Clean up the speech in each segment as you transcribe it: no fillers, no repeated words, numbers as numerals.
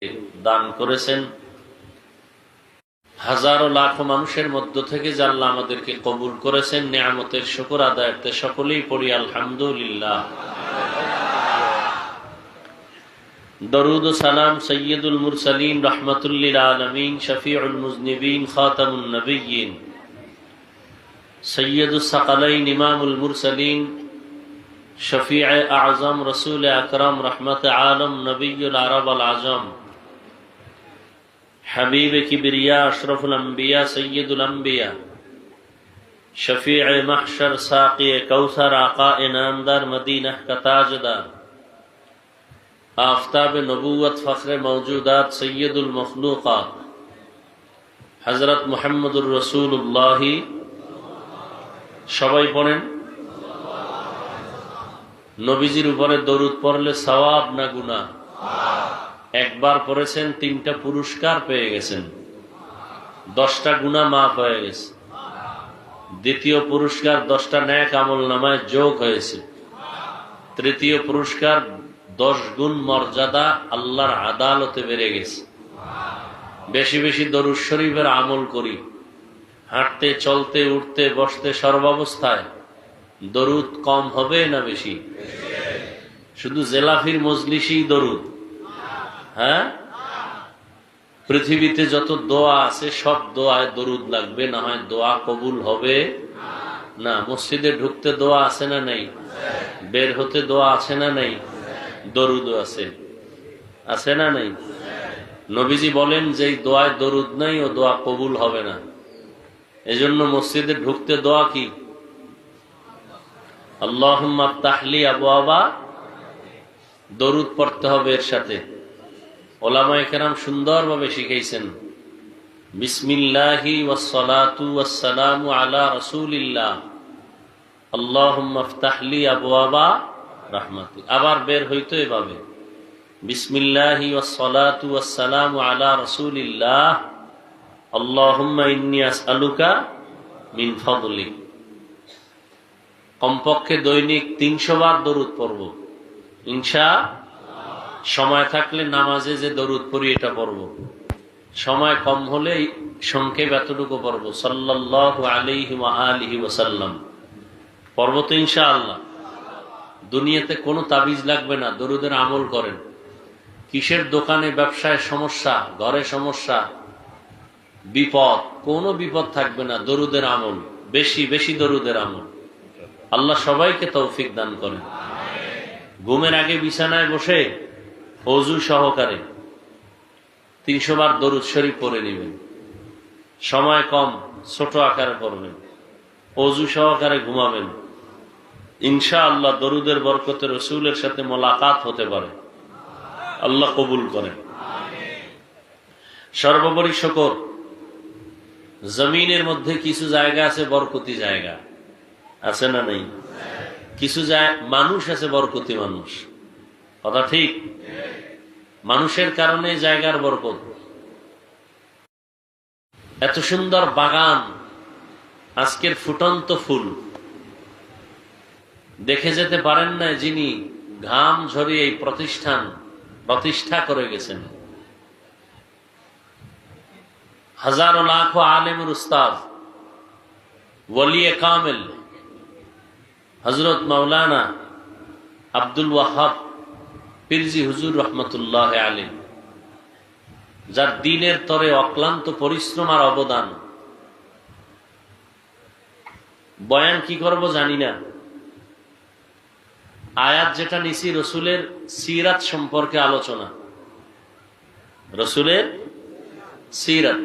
দান করেছেন। হাজারো লাখো মানুষের মধ্য থেকে যে আল্লাহ আমাদেরকে কবুল করেছেন, নিয়ামতের শুকর আদায়ার্থে সকলেই পড়ি আলহামদুলিল্লাহ। দরুদ ও সালাম সৈয়দুল মুরসালিন রহমাতুল লিল আলামিন শফিউল মুজনিবিন খাতামুন নবিয়্যিন সৈয়দুস সাকালাইন ইমামুল মুরসালিন শফিউ আযম রাসূল আকরাম রহমত আলম নবিয়ুল আরব আল আজম হাবিব কিবরিয়া আশরাফুল আম্বিয়া সৈয়দুল আম্বিয়া শফিউ মাহশর সাকি কৌসর আকা ইনামদার মদিনা কা তাজদার आफताब नबूवत फ़ख्र मौजूदात सैयदुल मखलूक़ात हज़रत मुहम्मदुर रसूलुल्लाह। सबाई पढ़ेन नबीजिर उपरे दरूद पढ़ले सवाब ना गुनाह। एक बार पढ़ेছেন 3টা पुरस्कार পেয়ে গেছেন, 10টা গুনাহ মাফ হয়ে গেছে। দ্বিতীয় পুরস্কার 10টা নেক আমলনামায় যোগ হয়েছে। তৃতীয় পুরস্কার 10 গুণ মর্যাদা আল্লাহর আদালতে বেড়ে গেছে। বেশি বেশি দরুদ শরীফের আমল করি, হাঁটতে চলতে উঠতে বসতে সর্বাবস্থায় দরুদ কম হবে না বেশি? শুধু জেলাফির মজলিসই দরুদ? হ্যাঁ, পৃথিবীতে যত দোয়া আছে সব দোয়ায় দরুদ লাগবে, না হয় দোয়া কবুল হবে না। মসজিদে ঢুকতে দোয়া আছে না নাই? বের হতে দোয়া আছে না নাই? দরুদ আছে, আছে না নাই? নবীজি বলেন যে দোয়ায় দরুদ নাই ও দোয়া কবুল হবে না। এজন্য মসজিদে ঢুকতে দোয়া কি? আল্লাহুম্মা আফতাহলি আবওয়াবা, দরুদ পড়তে হবে এর সাথে। ওলামায়ে কেরাম সুন্দরভাবে শিখাইছেন, বিসমিল্লাহি ওয়াসসালাতু ওয়াসসালামু আলা রাসূলিল্লাহ আল্লাহুম্মা আফতাহলি আবওয়াবা রাহমাতি। আবার বের হইতো এভাবে, বিসমিল্লাহি ওয়াসসালাতু ওয়াসসালামু আলা রাসূলিল্লাহ আল্লাহুম্মা ইন্নী আসআলুকা মিন ফাদলিক। কমপক্ষে দৈনিক 300 বার দরুদ পড়ব ইনশাআল্লাহ। সময় থাকলে নামাজে যে দরুদ পড়ি এটা পড়ব, সময় কম হলে সংক্ষেপ এতটুকু পড়ব, সাল্লাল্লাহু আলাইহি ওয়া আলিহি ওয়াসাল্লাম পড়ব তো ইনশাআল্লাহ। দুনিয়াতে কোনো তাবিজ লাগবে না, দরুদের আমল করেন। কিসের দোকানে ব্যবসায় সমস্যা, ঘরে সমস্যা, বিপদ, কোনো বিপদ থাকবে না, দরুদের আমল, বেশি বেশি দরুদের আমল। আল্লাহ সবাইকে তৌফিক দান করেন। ঘুমের আগে বিছানায় বসে ওযু সহকারে 300 বার দরুদ শরীফ পড়ে নেবেন। সময় কম, ছোট আকারে পড়বেন, ওযু সহকারে ঘুমাবেন। ইনশাআল্লাহ দরুদের বরকতে রসুলের সাথে মোলাকাত হতে পারে। আল্লাহ কবুল করেন। সর্বোপরি শুকর, জমিনের মধ্যে কিছু জায়গা আছে বরকতি জায়গা, আছে না নেই? কিছু মানুষ আছে বরকতি মানুষ, কথা ঠিক? মানুষের কারণে জায়গার বরকত। এত সুন্দর বাগান, আজকের ফুটন্ত ফুল দেখে যেতে পারেন না যিনি ঘাম ঝরিয়ে এই প্রতিষ্ঠা করে গেছেন। হাজারো লাখো আলেমের উস্তাদ, ওয়ালিয়ে কামেল হযরত মাওলানা আব্দুল ওয়াহাব পীরজি হুজুর রহমতুল্লাহ আলাইহি, যার দ্বীনের তরে অক্লান্ত পরিশ্রম আর অবদান। বয়ান কি করব জানি না, আয়াত যেটা নিছি রসুলের সিরাত সম্পর্কে আলোচনা, রসুলের সিরাত।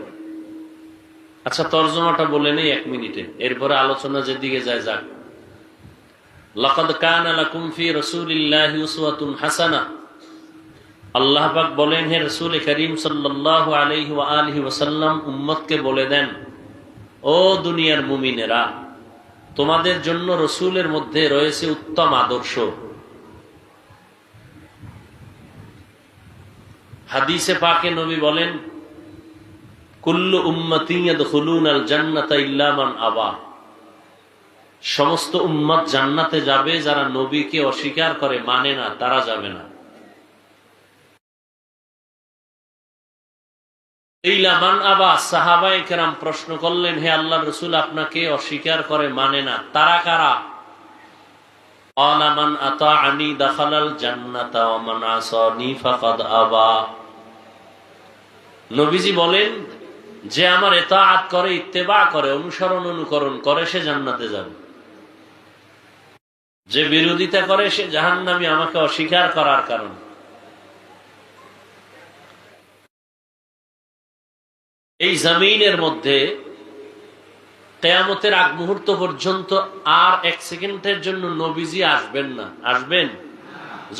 আচ্ছা, তরজমাটা বলে নেই 1 মিনিটে, এরপরে আলোচনা যেদিকে যায় যাক। লাকাদ কানা লাকুম ফি রাসূলিল্লাহি উসওয়াতুন হাসানাহ। আল্লাহ পাক বলেন, হে রাসূল করিম সাল্লাল্লাহু আলাইহি ওয়া আলিহি ওয়াসাল্লাম, উম্মতকে বলে দেন, ও দুনিয়ার মুমিনেরা, তোমাদের জন্য রসুলের মধ্যে রয়েছে উত্তম আদর্শ। হাদিসে পাকে নবী বলেন, কুল্লু উম্মতি ইয়াদখুলুনাল জান্নাতা ইল্লা মান আবা। সমস্ত উম্মত জান্নাতে যাবে, যারা নবীকে অস্বীকার করে, মানে না, তারা যাবে না। ইলামান আবা, সাহাবায়ে কেরাম প্রশ্ন করলেন, হে আল্লাহর রাসূল, আপনাকে অস্বীকার করে, মানে না, তারা কারা? ক্বালা মান আতাআনি দাখালাল জান্নাতা ওয়া মান আসানি ফাকাদ আবা। নবীজি বলেন, যে আমার ইতাআত করে, ইত্তেবা করে, অনুসরণ অনুকরণ করে, সে জান্নাতে যাবে। যে বিরোধিতা করে সে জাহান্নামী, আমাকে অস্বীকার করার কারণে। এই জমিনের মধ্যে কিয়ামতের আগ মুহূর্ত পর্যন্ত আর এক সেকেন্ডের জন্য নবীজি আসবেন না। আসবেন?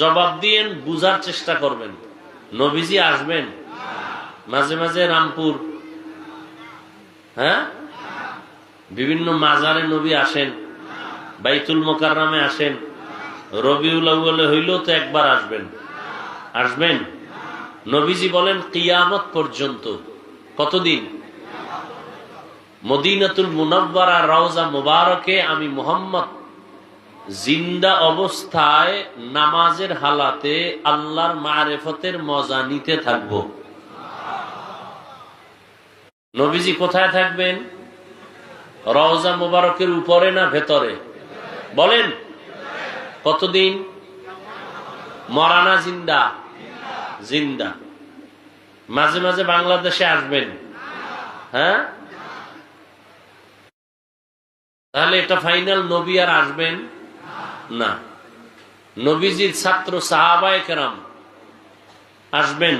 জবাব দিয়েন, বুঝার চেষ্টা করবেন। নবীজি আসবেন? মাঝে মাঝে রামপুর, হ্যাঁ, বিভিন্ন মাজারে নবী আসেন, বাইতুল মোকাররমে আসেন, রবিউল আউয়ালে হইলেও তো একবার আসবেন। আসবেন? নবীজি বলেন কিয়ামত পর্যন্ত। কতদিন? মদিনাতুল মুনাওয়ারা রওজা মুবারকে আমি মুহাম্মদ জিন্দা অবস্থায় নামাজের হালাতে আল্লাহর মারিফতের মজা নিতে থাকবো। নবীজি কোথায় থাকবেন? রওজা মুবারকের উপরে না ভেতরে? বলেন কতদিন? মরানা জিন্দা? জিন্দা। মাঝে মাঝে বাংলাদেশে আসবেন, হ্যাঁ? তাহলে এটা ফাইনাল, নবী আর আসবেন না। নবীজির ছাত্র সাহাবায়ে কেরাম আসবেন।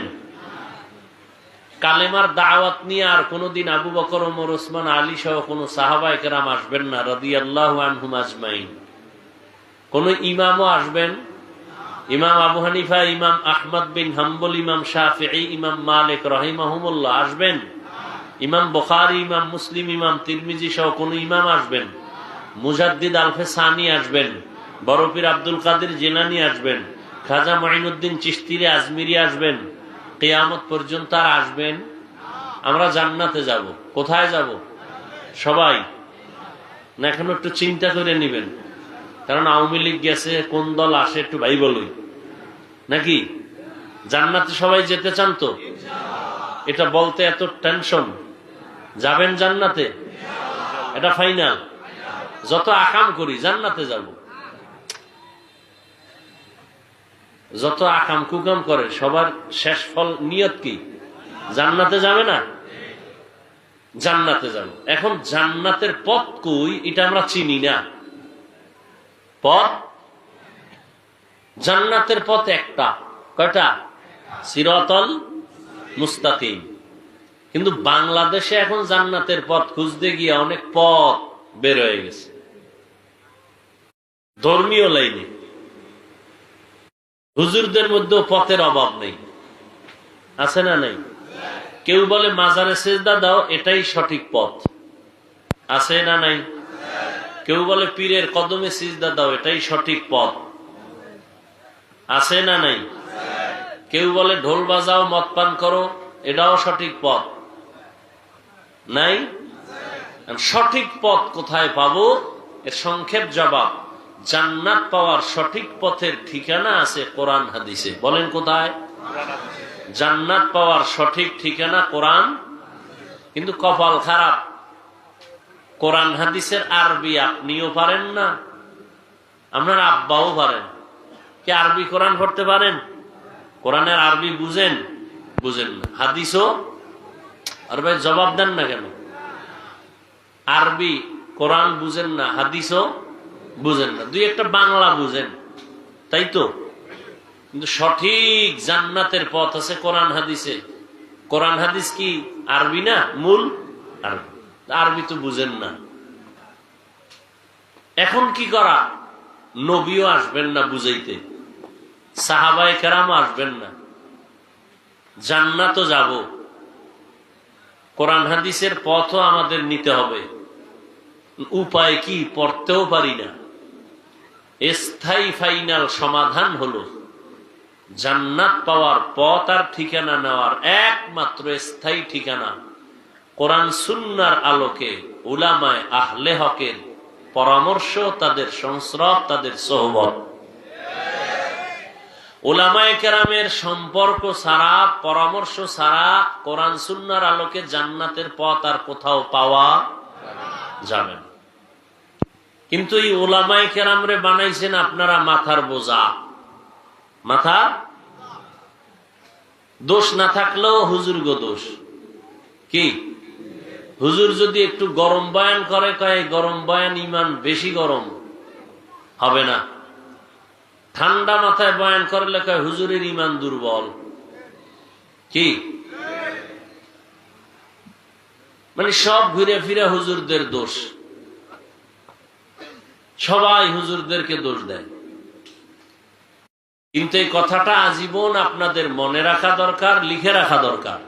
কালেমার দাওয়াত নিয়ে আর কোনদিন আবু বকর, ওমর, ওসমান, আলী সহ কোন সাহাবায়ে কেরাম আসবেন না রাদিয়াল্লাহু আনহুম আজমাইন। কোন ইমামও আসবেন? ইমাম আবু হানিফা, ইমাম আহমদ বিন হাম্বল, ইমাম শাফিঈ, ইমাম মালিক রাহিমাহুমুল্লাহ আসবেন? ইমাম বুখারী, ইমাম মুসলিম, ইমাম তিরমিজি সহ কোন ইমাম আসবেন? মুজাদ্দিদ আলফে সানি আসবেন? বড় পীর আব্দুল কাদের জিলানী আসবেন? খাজা মুঈনুদ্দিন চিশতি আজমিরি আসবেন? কিয়ামত পর্যন্ত আর আসবেন? আমরা জান্নাতে যাব। কোথায় যাব? সবাই না? এখন একটু চিন্তা করে নেবেন, কারণ আওয়ামী লীগ গেছে, কোন দল আসে একটু ভাই বলুই, নাকি? জান্নাতে সবাই যেতে চান তো? এটা বলতে এত টেনশন? যাবেন জান্নাতে? এটা ফাইনাল। যত আকাম করি জান্নাতে যাব। যত আকাম কুকাম করে সবার শেষ ফল নিয়ত কি? জান্নাতে যাবে না? জান্নাতে যাব। এখন জান্নাতের পথ কই এটা আমরা চিনি না। পথ, জান্নাতের পথ একটা। কয়টা? সিরাতাল মুস্তাকিম। কিন্তু বাংলাদেশে এখন জান্নাতের পথ খুঁজতে গিয়ে অনেক পথ বের হয়ে গেছে ধর্মীয় লাইনে। হুজুরদের মধ্যেও পথের অভাব নেই, আছে না? নাই। কেউ বলে মাজারে সেজদা দাও, এটাই সঠিক পথ, আছে না? নাই। কেউ বলে পীরের কদমে সিজদা দাও, এটাই সঠিক পথ, আছে না? নাই। কেউ বলে ঢোল বাজাও, মদ পান করো, এটাও সঠিক পথ, নাই। সঠিক পথ কোথায় পাবো? এর সংক্ষেপ জবাব, জান্নাত পাওয়ার সঠিক পথের ঠিকানা আছে কোরআন হাদিসে। বলেন কোথায়? জান্নাত পাওয়ার সঠিক ঠিকানা কোরআন। কিন্তু কপাল খারাপ, কোরআন হাদিসের আরবি আপনিও পারেন না, আপনার আব্বাও পারেন। কি আরবি কোরআন পড়তে পারেন? কোরআনের আরবি বুঝেন? বুঝেন না। হাদিসও? আর ভাই জবাব দেন না কেন? আরবি কোরআন বুঝেন না, হাদিসও বুঝেন না, দুই একটা বাংলা বুঝেন, তাই তো? কিন্তু সঠিক জান্নাতের পথ আছে কোরআন হাদিসে। কোরআন হাদিস কি আরবি না? মূল আরবি। আরবি তো বুঝেন না। এখন কি করা? নবীও আসবেন না বুঝাইতে, সাহাবায়ে কেরামও আসবেন না। জান্নাতও যাব, কোরআন হাদিসের পথও আমাদের নিতে হবে। উপায় কি? পড়তেও পারি না। স্থায়ী ফাইনাল সমাধান হলো জান্নাত পাওয়ার পথ আর ঠিকানা নেওয়ার একমাত্র স্থায়ী ঠিকানা কোরআন সুন্নাহর আলোকে উলামায়ে আহলে হকের পরামর্শ, তাদের সংস্রব, তাদের সোহবত। উলামায়ে কেরামের সম্পর্ক ছাড়া, পরামর্শ ছাড়া কোরআন সুন্নাহর আলোকে জান্নাতের পথ আর কোথাও পাওয়া যাবে না। কিন্তু এই উলামায়ে কেরামরে বানাইছেন আপনারা মাথার বোঝা। মাথার দোষ না থাকলেও হুজুর গো দোষ কি? হুজুর যদি একটু গরম বয়ান করে, কয় গরম বয়ান ইমান বেশি গরম হবে না। ঠান্ডা মাথায় বয়ান করলে কয় হুজুরের ইমান দুর্বল কি? মানে সব ঘুরে ফিরে হুজুরদের দোষ, সবাই হুজুরদেরকে দোষ দেয়। কিন্তু এই কথাটা আজীবন আপনাদের মনে রাখা দরকার, লিখে রাখা দরকার।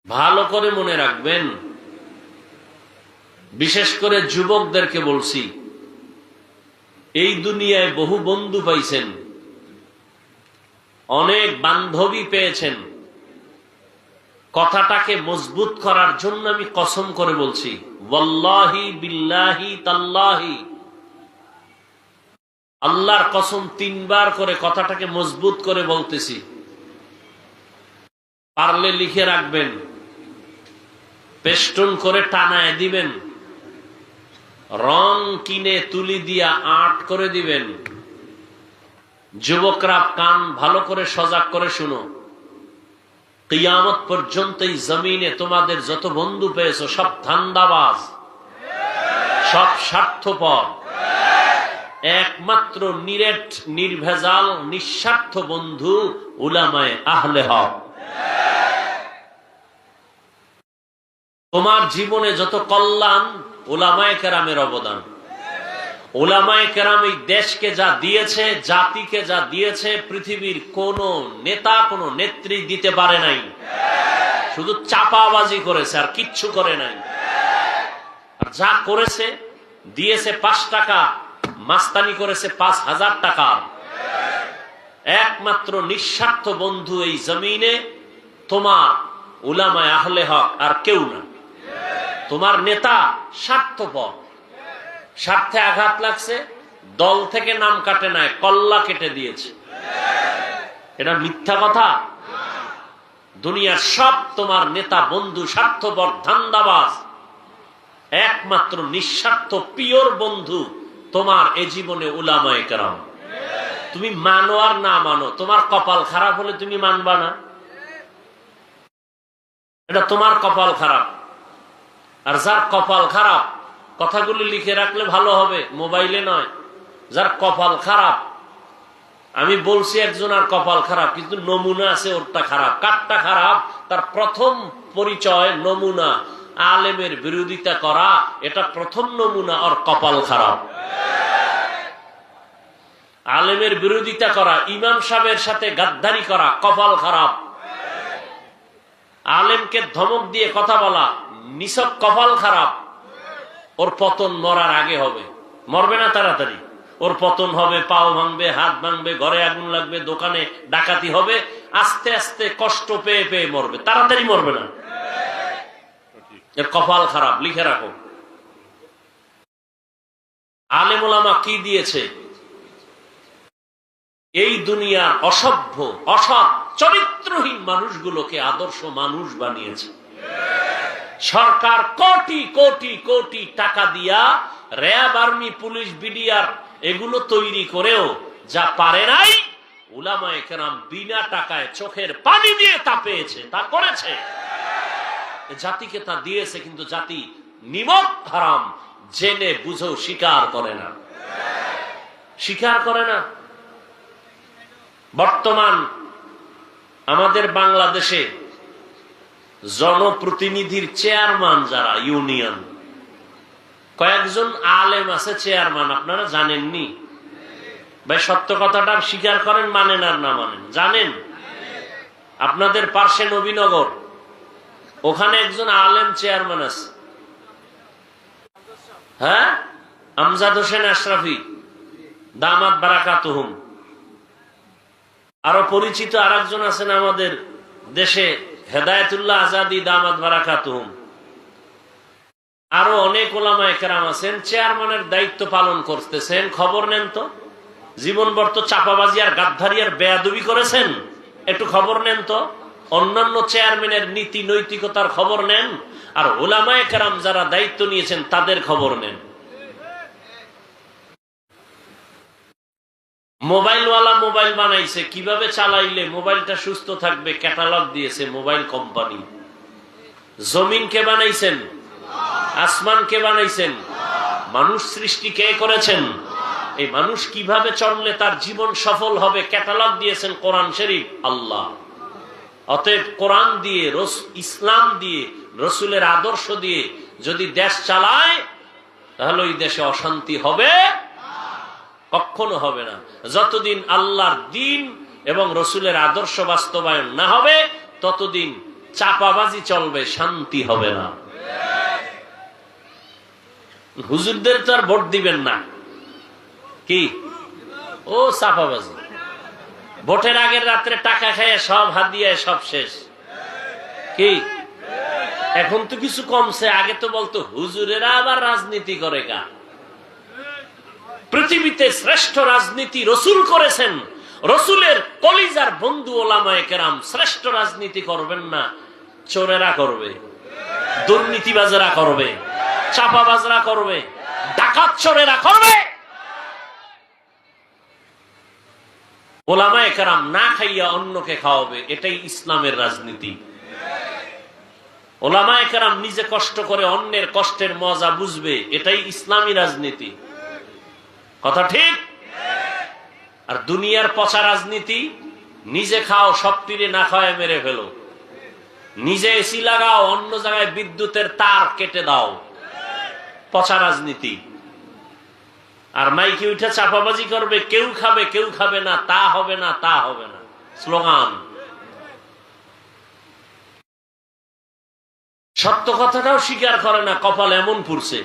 ভালো করে মনে রাখবেন। বিশেষ করে যুবকদেরকে বলছি, এই দুনিয়ায় বহু বন্ধু পাইছেন, অনেক বান্ধবী পেয়েছেন। কথাটাকে মজবুত করার জন্য আমি কসম করে বলছি, ওয়াল্লাহি বিল্লাহি তাল্লাহি, আল্লাহর কসম 3 বার করে কথাটাকে মজবুত করে বলতেছি। পারলে লিখে রাখবেন, পেস্টন করে টানায় দিবেন, রং কিনে তুলি দিয়া আর্ট করে দিবেন। যুবকরা কান ভালো করে সজাগ করে শুনো, কিয়ামত পর্যন্ত এই জমিনে তোমাদের যত বন্ধু পেয়েছো সব ধান্দাবাজ, সব স্বার্থপর। একমাত্র নিরেট নির্ভেজাল নিঃস্বার্থ বন্ধু উলামায়ে আহলে হক। তোমার জীবনে যত কল্যাণ উলামায়ে কেরামের অবদান। উলামায়ে কেরাম এই দেশকে যা দিয়েছে, জাতিকে যা দিয়েছে, পৃথিবীর কোন নেতা কোন নেত্রী দিতে পারে নাই। শুধু চাপাবাজি করেছে আর কিচ্ছু করে নাই। আর যা করেছে, দিয়েছে 5 টাকা, মাস্তানি করেছে 5000 টাকা। একমাত্র নিঃস্বার্থ বন্ধু এই জমিনে তোমার উলামায়ে আহলে হক, আর কেউ না। তোমার নেতা স্বার্থপর, স্বার্থে আঘাত লাগছে, দল থেকে নাম কাটে নাই, কল্লা কেটে দিয়েছে। এটা মিথ্যা কথা? দুনিয়ার সব তোমার নেতা বন্ধু স্বার্থপর, ধান্দাবাজ। একমাত্র নিঃস্বার্থ পিওর বন্ধু তোমার এ জীবনে উলামায়ে কেরাম। তুমি মানো আর না মানো, তোমার কপাল খারাপ হলে তুমি মানবা না, এটা তোমার কপাল খারাপ। আর যার কপাল খারাপ, কথাগুলি লিখে রাখলে ভালো হবে, মোবাইলে নয়। যার কপাল খারাপ, আমি বলছি একজন আর কপাল খারাপ, কিন্তু নমুনা আছে ওরটা খারাপ। কারটা খারাপ? তার প্রথম পরিচয় নমুনা আলেমের বিরোধিতা করা, এটা প্রথম নমুনা ওর কপাল খারাপ। আলেমের বিরোধিতা করা, ইমাম সাহেবের সাথে গাদ্দারি করা, কপাল খারাপ। আলেমকে ধমক দিয়ে কথা বলা, নিছক কপাল খারাপ। ওর পতন মরার আগে হবে, মরবে না তাড়াতাড়ি। ওর পতন হবে, পাও ভাঙবে, হাত ভাঙবে, ঘরে আগুন লাগবে, দোকানে ডাকাতি হবে, আস্তে আস্তে কষ্ট পেয়ে পেয়ে মরবে, তাড়াতাড়ি মরবে না। এর কপাল খারাপ, লিখে রাখো। আলেম ওলামা কি দিয়েছে? এই দুনিয়ার অসভ্য, অসৎ, চরিত্রহীন মানুষগুলোকে আদর্শ মানুষ বানিয়েছে। সরকার কোটি কোটি কোটি টাকা দিয়া র্যাব, আর্মি, পুলিশ, বিডিআর এগুলো তৈরি করেও যা পারে নাই, উলামায়ে কেরাম বিনা টাকায় চোখের পানি দিয়ে তা পেয়েছে, তা করেছে। জাতিকে তা দিয়েছে, কিন্তু জাতি নিমক হারাম জেনে বুঝেও স্বীকার করে না, স্বীকার করে না। বর্তমান আমাদের বাংলাদেশে জনপ্রতিনিধির চেয়ারম্যান যারা, ইউনিয়ন, কয়েকজন আলেম আছে চেয়ারম্যান, আপনারা জানেননি? ভাই সত্য কথাটা স্বীকার করেন, মানেন আর না মানেন, জানেন? আপনাদের পার্শ্বে নবীনগর, ওখানে একজন আলেম চেয়ারম্যান আছে। হ্যাঁ, আমজাদ হোসেন আশরাফি দামাত বারাকাতুহুম। আরো পরিচিত আর একজন আছেন আমাদের দেশে, হেদায়েতুল্লাহ আজাদি দামাত বারাকাতুহুম। আরো অনেক ওলামায়ে কেরাম আছেন, চেয়ারম্যানের দায়িত্ব পালন করতেছেন। খবর নেন তো, জীবনভর তো চাপাবাজি আর গাদ্দারি আর বেয়াদবি করেছেন, একটু খবর নেন তো। অন্যান্য চেয়ারম্যানের নীতি নৈতিকতার খবর নেন, আর উলামায়ে কেরাম যারা দায়িত্ব নিয়েছেন তাদের খবর নেন। মোবাইলওয়ালা মোবাইল বানাইছে, কিভাবে চালাইলে মোবাইলটা সুস্থ থাকবে ক্যাটালগ দিয়েছে মোবাইল কোম্পানি। জমিন কে বানাইছেন? আসমান কে বানাইছেন? মানুষ সৃষ্টি কে করেছেন? এই মানুষ কিভাবে চললে তার জীবন সফল হবে ক্যাটালগ দিয়েছেন কোরআন শরীফ আল্লাহ। অতএব কোরআন দিয়ে, ইসলাম দিয়ে, রসুলের আদর্শ দিয়ে যদি দেশ চালায় তাহলে ওই দেশে অশান্তি হবে? কখনো হবে না। যতদিন আল্লাহর দ্বীন এবং রসুলের আদর্শ বাস্তবায়ন না হবে ততদিন চাপাবাজি চলবে, শান্তি হবে না। হুজুরদের তো আর ভোট দিবেন না, কি ও চাপাবাজি। ভোটের আগের রাত্রে টাকা খাইয়ে সব হাত দিয়ে সব শেষ, কি? এখন তো কিছু কমছে, আগে তো বলতো হুজুরেরা আবার রাজনীতি করে গা। পৃথিবীতে শ্রেষ্ঠ রাজনীতি রসুল করেছেন, রসুলের কলিজার বন্ধু ওলামায়ে কেরাম। শ্রেষ্ঠ রাজনীতি করবেন না, চোরেরা করবে, দুর্নীতিবাজেরা করবে, চাপাবাজরা করবে, ডাকাত চোরেরা করবে। ওলামায়ে কেরাম না খাইয়া অন্যকে খাওয়াবে, এটাই ইসলামের রাজনীতি। ওলামায়ে কেরাম নিজে কষ্ট করে অন্যের কষ্টের মজা বুঝবে, এটাই ইসলামী রাজনীতি। কথা ঠিক? আর দুনিয়ার পচা রাজনীতি, নিজে খাও সব তীরে না খাওয়ায় মেরে ফেলো, নিজে এসি লাগাও অন্য জায়গায় বিদ্যুতের তার কেটে দাও, পচা রাজনীতি। আর মাইকে উঠে চাপাবাজি করবে, কেউ খাবে কেউ খাবে না, তা হবে না তা হবে না, স্লোগান। সত্য কথাটাও স্বীকার করে না, কপাল এমন পুরছে।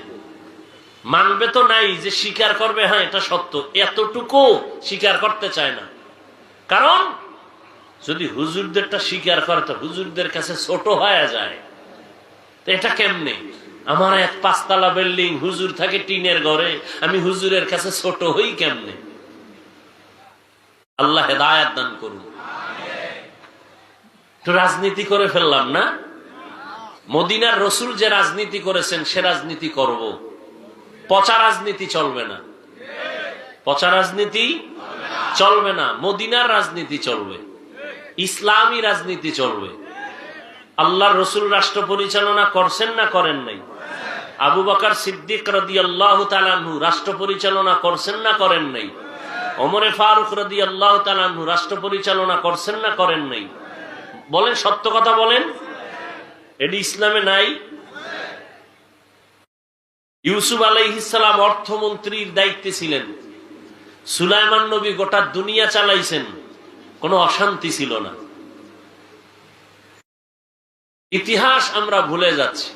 মানবে তো নাই যে স্বীকার করবে হ্যাঁ এটা সত্য, এতটুকু স্বীকার করতে চায় না। কারণ যদি হুজুরদেরটা স্বীকার করে তো হুজুরদের কাছে ছোট হয়ে যায়। তো এটা কেমনে? আমার এক 5 তলা বিল্ডিং, হুজুর থাকে টিনের ঘরে, আমি হুজুরের কাছে ছোট হই কেমনে? আল্লাহ হেদায়েত দান করুন। তো রাজনীতি করে ফেললাম না। মদিনার রসুল যে রাজনীতি করেছেন সে রাজনীতি করব, পচা রাজনীতি চলবে না, পচা রাজনীতি চলবে না। মদিনার রাজনীতি চলবে, ইসলামী রাজনীতি চলবে। আল্লাহর রসুল রাষ্ট্র পরিচালনা করছেন না করেন নাই? আবু বকর সিদ্দিক রাদিয়াল্লাহু তাআলা আনহু রাষ্ট্র পরিচালনা করছেন না করেন নাই? ওমরে ফারুক রাদিয়াল্লাহু তাআলা আনহু রাষ্ট্র পরিচালনা করছেন না করেন নাই? বলেন, সত্য কথা বলেন, এটি ইসলামে নাই? ইউসুফ আলাইহিস সালাম অর্থমন্ত্রীর দায়িত্বে ছিলেন, সুলাইমান নবী গোটা দুনিয়া চালাইছেন, কোনো অশান্তি ছিল না। ইতিহাস আমরা ভুলে যাচ্ছি।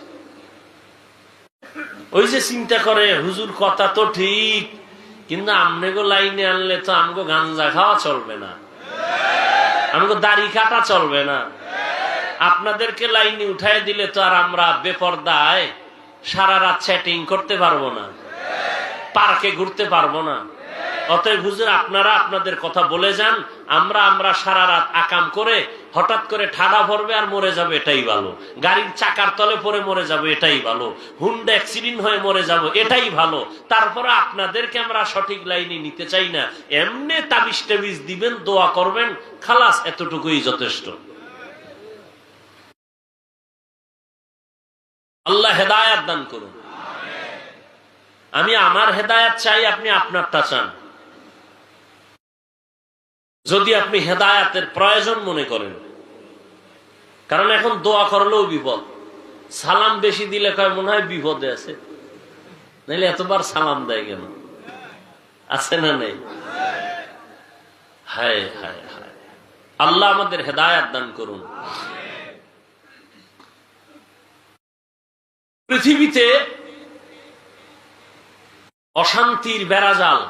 ওই যে চিন্তা করে হুজুর কথা তো ঠিক, কিন্তু আমগো লাইনে আনলে তো আমগো গাঞ্জা খাওয়া চলবে না, আমগো দাড়ি কাটা চলবে না, আপনাদেরকে লাইনে উঠাই দিলে তো আর আমরা বেপরদায় সারা রাত চ্যাটিং করতে পারবো না, পার্কে ঘুরতে পারবো না। অতএব হুজুর আপনারা আপনাদের কথা বলে যান, আমরা সারা রাত আকাম করে হঠাৎ করে ঠাডা ভরবে আর মরে যাবে, এটাই ভালো। গাড়ির চাকার তলে পড়ে মরে যাবে, এটাই ভালো। হুন্ডা অ্যাক্সিডেন্ট হয়ে মরে যাব, এটাই ভালো। তারপরে আপনাদেরকে আমরা সঠিক লাইনে নিতে চাই না, এমনি তাবিজ টাবিজ দিবেন, দোয়া করবেন, খালাস, এতটুকুই যথেষ্ট। আল্লাহ হেদায়েত দান করুন। আমি আমার হেদায়েত চাই, আপনি আপনারটা চান। যদি আপনি হেদায়েতের প্রয়োজন মনে করেন, কারণ এখন দোয়া করলেও বিপদ, সালাম বেশি দিলে কয় মনে হয় বিপদে আছে, নাইলে এতবার সালাম দেয় কেন? আছে না নেই? হায় হায় হায়, আল্লাহ আমাদের হেদায়েত দান করুন। পৃথিবীতে অশান্তির বেড়াজাল,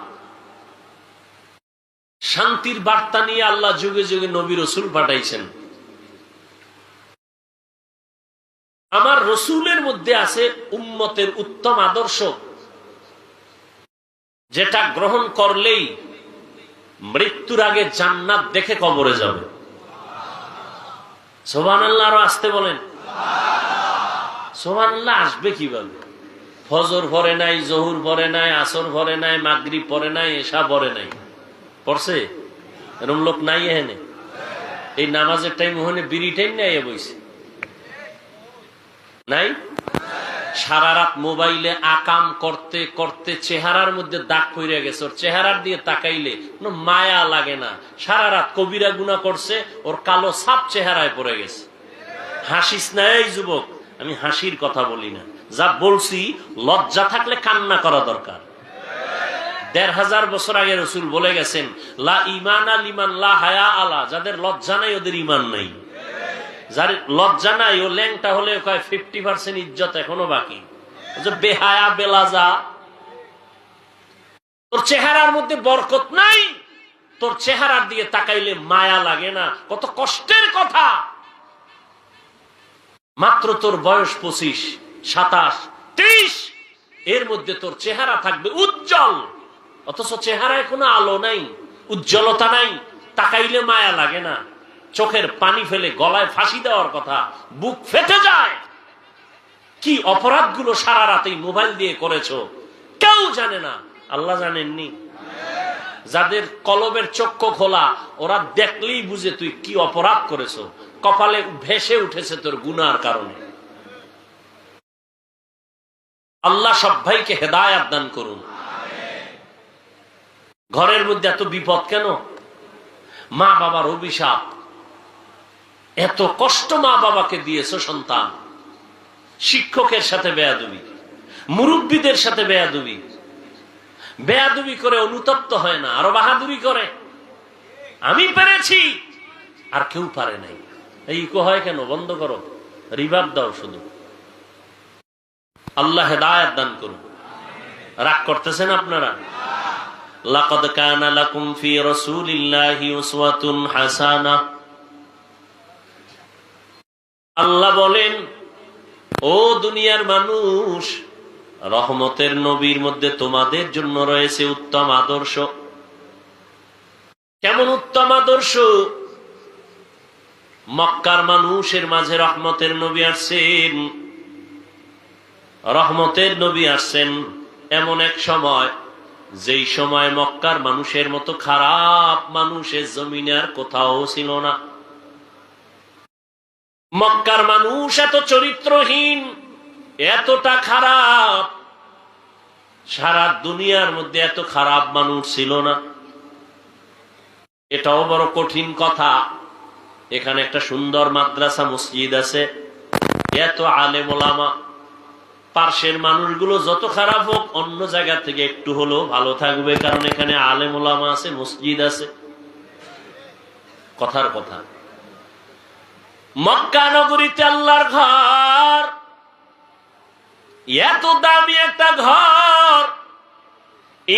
শান্তির বার্তা নিয়ে আল্লাহ যুগে যুগে নবী রসুল পাঠাইছেন। আমার রসুলের মধ্যে আছে উম্মতের উত্তম আদর্শ, যেটা গ্রহণ করলেই মৃত্যুর আগে জান্নাত দেখে কবরে যাবে। সুবহানাল্লাহ, আরো আসতে বলেন। সুবহানাল্লাহ আসবে কিভাবে? ফজর পড়ে নাই, জহুর পড়ে নাই, আসর পড়ে নাই, মাগরিব পড়ে নাই, এশা পড়ে নাই। পড়ছে? এরকম লোক নাই এখানে? এই নামাজের টাইম ওখানে বিড়ি টাইম নাই বইছে নাই? সারা রাত মোবাইলে আকাম করতে করতে চেহারার মধ্যে দাগ পড়ে গেছে, ওর চেহারার দিয়ে তাকাইলে কোনো মায়া লাগে না। সারা রাত কবিরা গুনাহ করছে, ওর কালো ছাপ চেহারায় পড়ে গেছে। হাসিস না এই যুবক, আমি হাসির কথা বলি না, যা বলছি লজ্জা থাকলে কান্না করা দরকার। ১৫০০ বছর আগে রাসূল বলে গেছেন, লা ঈমানা লিমান লা হায়া আলা, যাদের লজ্জা নাই ওদের ঈমান নাই। যার লজ্জা নাই ও ল্যাংটা হলে কয় 50% ইজ্জত এখনো বাকি। বেহায়া বেলাজা, তোর চেহারার মধ্যে বরকত নাই, তোর চেহারার দিয়ে তাকাইলে মায়া লাগে না। কত কষ্টের কথা। মাত্র তোর বয়স 25, 27, 23, এর মধ্যে তোর চেহারা থাকবে উজ্জ্বল, অথচ চেহারায় কোনো আলো নাই, উজ্জ্বলতা নাই, তাকাইলে মায়া লাগে না। চোখের পানি ফেলে গলায় ফাঁসি দেওয়ার কথা, বুক ফেটে যায়। কি অপরাধগুলো সারা রাতেই মোবাইল দিয়ে করেছো কেউ জানে না, আল্লাহ জানেননি। যাদের কলবের চক্ষু খোলা, ওরা দেখলেই বুঝে তুই কি অপরাধ করেছো। কপালে ভেসে উঠেছে তোর গুনার কারণে। আল্লাহ সব ভাইকে হেদায়েত দান করুন। ঘরের মধ্যে এত বিপদ কেন? মা বাবার অভিশাপ। এত কষ্ট মা বাবাকে দিয়েছো সন্তান। শিক্ষকের সাথে বেয়াদবি, মুরব্বীদের সাথে বেয়াদবি, বেয়াদবি করে অনুতপ্ত হয় না, আরো বাহাদুরি করে। আমি পেরেছি আর কেউ পারে নাই। এই ইকো হয় কেন? বন্ধ করো, রিভাব দাও শুধু। আল্লাহ হেদায়েত দান করুন। রাগ করতেছেন আপনারা? লাকাদ কানা লাকুম ফি রাসূলিল্লাহি উসওয়াতুন হাসানাহ। আল্লাহ বলেন, ও দুনিয়ার মানুষ, রহমতের নবীর মধ্যে তোমাদের জন্য রয়েছে উত্তম আদর্শ। কেমন উত্তম আদর্শ? মক্কার মানুষের মাঝে রহমতের নবী আসছেন। রহমতের নবী আসছেন এমন এক সময়, যেই সময় মক্কার মানুষের মতো খারাপ মানুষের জমিনে আর কোথাও ছিল না। মক্কার মানুষ এত চরিত্রহীন, এতটা খারাপ, সারা দুনিয়ার মধ্যে এত খারাপ মানুষ ছিল না। এটাও বড় কঠিন কথা। এখানে একটা সুন্দর মাদ্রাসা মসজিদ আছে, এত আলেম ওলামা। পার্শ্বের মানুষগুলো যত খারাপ হোক, অন্য জায়গা থেকে একটু হলেও ভালো থাকবে, কারণ এখানে আলেম ওলামা আছে, মসজিদ আছে। কথার কথা। মক্কা নগরীতে আল্লাহর ঘর, এত দামি একটা ঘর।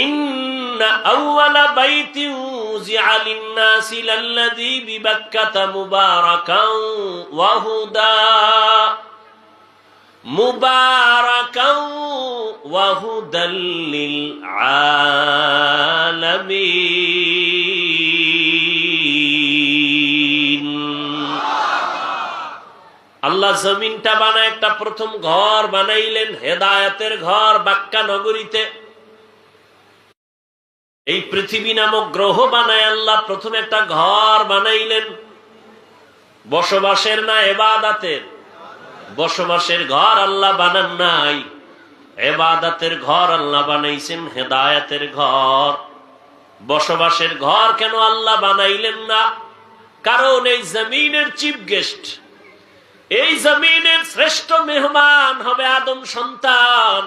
ইন্না আউওয়ালা বাইতিন উযিআ লিন-নাসি লাল্লাযী বিবাক্কাতা মুবারাকান ওয়া হুদা, মুবারাকান ওয়া হুদাল লিল আলামিন। আল্লাহ জমিনটা বানায় একটা প্রথম ঘর বানাইলেন, হেদায়েতের ঘর বাক্কা নগরীতে। এই পৃথিবী নামক গ্রহ বানায় আল্লাহ প্রথম একটা ঘর বানাইলেন, বসবাসের না ইবাদতের। বসবাসের ঘর আল্লাহ বানান নাই, ইবাদতের ঘর আল্লাহ বানাইছেন, হেদায়েতের ঘর। বসবাসের ঘর কেন আল্লাহ বানাইলেন না? কারণ এই জমিনের চিফ গেস্ট, এই জমিনের শ্রেষ্ঠ মেহমান হবে আদম সন্তান।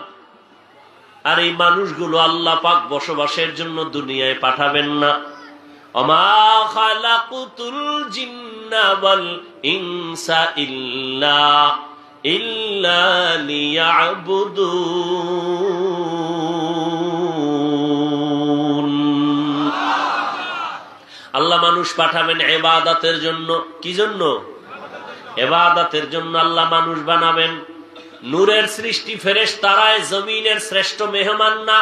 আর এই মানুষগুলো আল্লাহ পাক বসবাসের জন্য দুনিয়ায় পাঠাবেন না। ওমা খালাকুতুল জিন্না ওয়াল ইনসা ইল্লা লিয়াবুদুন। আল্লাহ মানুষ পাঠাবেন ইবাদতের জন্য। কি জন্য? ইবাদতের জন্য আল্লাহ মানুষ বানাবেন। নূরের সৃষ্টি ফেরেশতারায় জমিনের শ্রেষ্ঠ মেহমান না।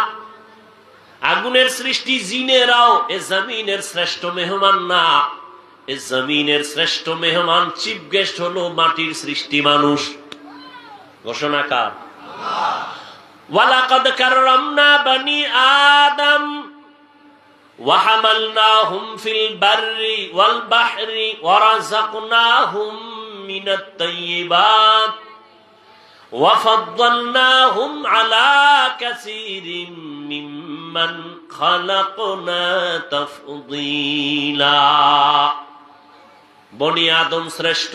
আগুনের সৃষ্টি জিনেরাও এ জমিনের শ্রেষ্ঠ মেহমান না, এ জমিনের শ্রেষ্ঠ মেহমান চিফ গেস্ট হলো মাটির সৃষ্টি মানুষ। ঘোষণাকার ওয়ালাকাদ কাররামনা বানি আদম ওয়া হামালনাহুম ফিল বাররি ওয়াল বাহরি ওয়া রাযাকনাহুম মিনাত তাইয়্যিবাত ওয়া ফাদ্দালনাহুম আলা কাসীরিন মিম্মান খালাকনা তাফদীলা। বনি আদম শ্রেষ্ঠ,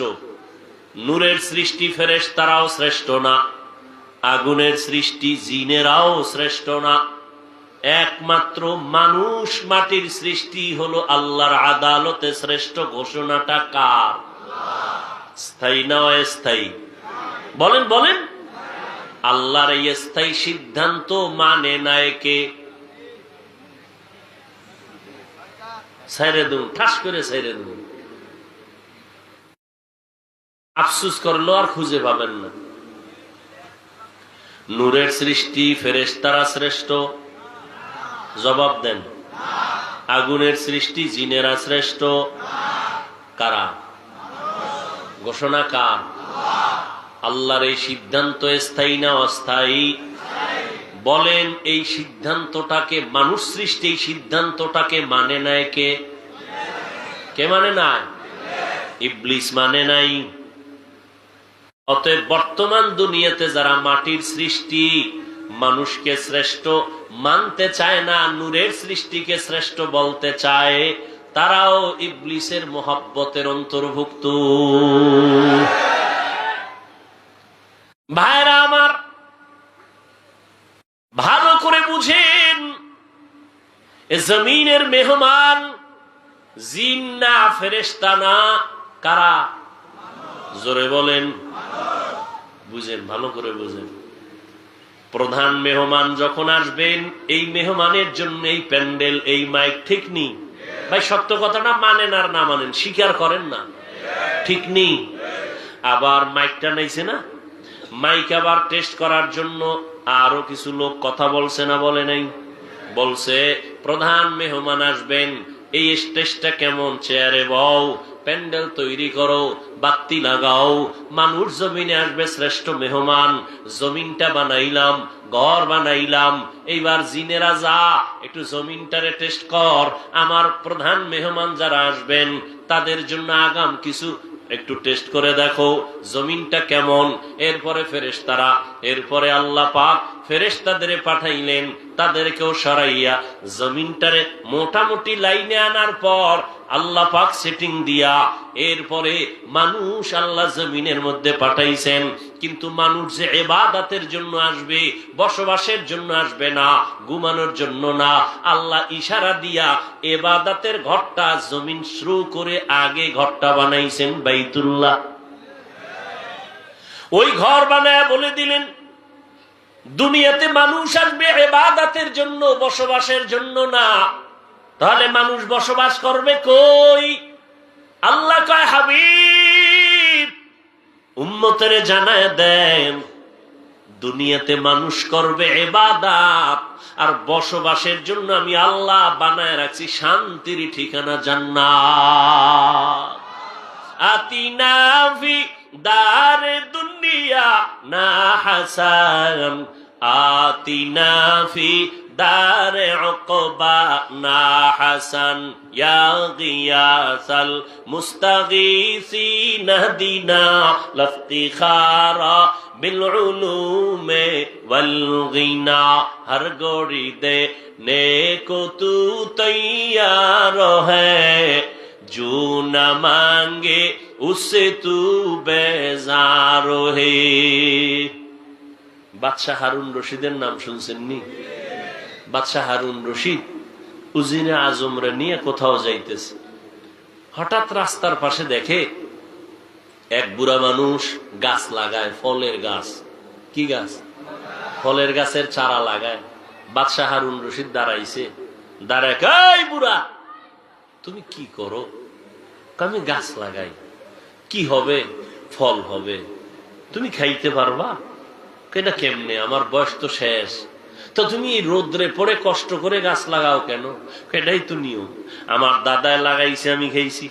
নূরের সৃষ্টি ফেরেশতারাও শ্রেষ্ঠ না, আগুনের সৃষ্টি জিনেরাও শ্রেষ্ঠ না, একমাত্র মানুষ মাটির সৃষ্টি হলো আল্লাহর আদালতে শ্রেষ্ঠ। ঘোষণাটা কার? স্থায়ী না অস্থায়ী? বলেন বলেন। আল্লাহর এই স্থায়ী সিদ্ধান্ত মানে না কে? ছেড়ে দিন, ঠাস করে ছেড়ে দিন। আফসুস করলো আর খুঁজে পাবেন না। নূরের সৃষ্টি ফেরেশতারা শ্রেষ্ঠ? জবাব দেন। আগুনের সৃষ্টি জিনেরা শ্রেষ্ঠ? কারা? ঘোষণা কার? আল্লাহর এই সিদ্ধান্ত স্থায়ী না অস্থায়ী? বলেন, এই সিদ্ধান্তটাকে মানুষ সৃষ্টি, এই সিদ্ধান্তটাকে মানে নাই কে? কে মানে নাই? ইবলিস মানে নাই। অতএব বর্তমান দুনিয়াতে যারা মাটির সৃষ্টি মানুষকে শ্রেষ্ঠ মানতে চায় না, নূরের সৃষ্টিকে শ্রেষ্ঠ বলতে চায়, তারাও ইবলিসের মোহাব্বতের অন্তর্ভুক্ত। ভাইরা আমার, ভালো করে বুঝেন, এ জমিনের মেহমান জিন না ফেরেশতা না, কারা? জোরে বলেন। বুঝেন, ভালো করে বুঝেন। প্রধান মেহমান যখন আসবেন, এই মেহমানের জন্য এই প্যান্ডেল, এই মাইক, ঠিক নেই ভাই? সত্য কথাটা মানেন আর না মানেন, স্বীকার করেন না, ঠিক নেই? আবার মাইকটা নাইছে না, মাইক আবার টেস্ট করার জন্য আরো কিছু লোক কথা বলছে না বলে নাই? বলছে প্রধান মেহমান আসবেন, এই স্টেজটা কেমন, চেয়ারে বও, প্যান্ডেল তৈরি করো, বাতি লাগাও, মানুষ জমিনে আসবে শ্রেষ্ঠ মেহমান, জমিনটা বানাইলাম, ঘর বানাইলাম, এইবার জিনেরা যা একটু জমিনটারে টেস্ট কর, আমার প্রধান মেহমান যারা আসবেন তাদের জন্য আগাম কিছু একটু টেস্ট করে দেখো জমিনটা কেমন। এরপরে ফেরেশতারা, এরপরে আল্লাহ পাক ফেরেশতাদের পাঠাইলেন, তাদেরকেও সরাইয়া জমিনটারে মোটামুটি লাইনে আনার পর আল্লাহ পাক সেটিং দিয়া এরপরে মানুষ আল্লাহ জমিনের মধ্যে পাঠাইছেন। কিন্তু মানুষ যে ইবাদতের জন্য আসবে, বসবাসের জন্য আসবে না, ঘুমানোর জন্য না, আল্লাহ ইশারা দিয়া ইবাদতের ঘরটা জমিন শুরু করে আগে ঘরটা বানাইছেন বাইতুল্লাহ। ওই ঘর বানায় বলে দিলেন দুনিয়াতে মানুষ আসবে ইবাদতের জন্য, বসবাসের জন্য না। তাহলে মানুষ বসবাস করবে কই? আল্লাহ কয়, হাবিব উম্মতেরে জানায় দেন, দুনিয়াতে মানুষ করবে ইবাদত, আর বসবাসের জন্য আমি আল্লাহ বানায় রাখছি শান্তির ঠিকানা জান্নাত। আতিনা ফি দারে দুনিয়া না হাসান, আতিনা ফি দারে উকবা না হাসান, ইয়া গিয়াসাল মুস্তাগীসিন দিনা লফতিখারা বিল উলুমে ওয়াল গিনা। হর গোড়ি দে নেকো তু তৈয়ার হ্যায়, जो न मांगे उससे तू बेजार है। বাদশাহ হারুন রশিদের নাম শুনছেন নি? বাদশাহ হারুন রশিদ উজিরে আজমরে নিয়ে কোথাও যাইতেছে, হঠাৎ রাস্তার পাশে দেখে এক বুড়া মানুষ গাছ লাগায়, ফলের গাছ। কি গাছ? ফলের গাছের চারা লাগায়। বাদশাহ হারুন রশিদ দাঁড়াইছে, দাঁড়ায়, এই বুড়া তুমি কি করো? আমি গাছ লাগাই। কি হবে? ফল হবে। তুমি খাইতে পারবা? কেনা কেমনে? আমার বয়স তো শেষ, তো তুমি এই রোদ্রে পড়ে কষ্ট করে গাছ লাগাও কেন? এটাই তো নিয়ম। আমার দাদায় লাগাইছে, আমি খাইছি,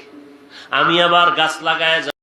আমি আবার গাছ লাগায়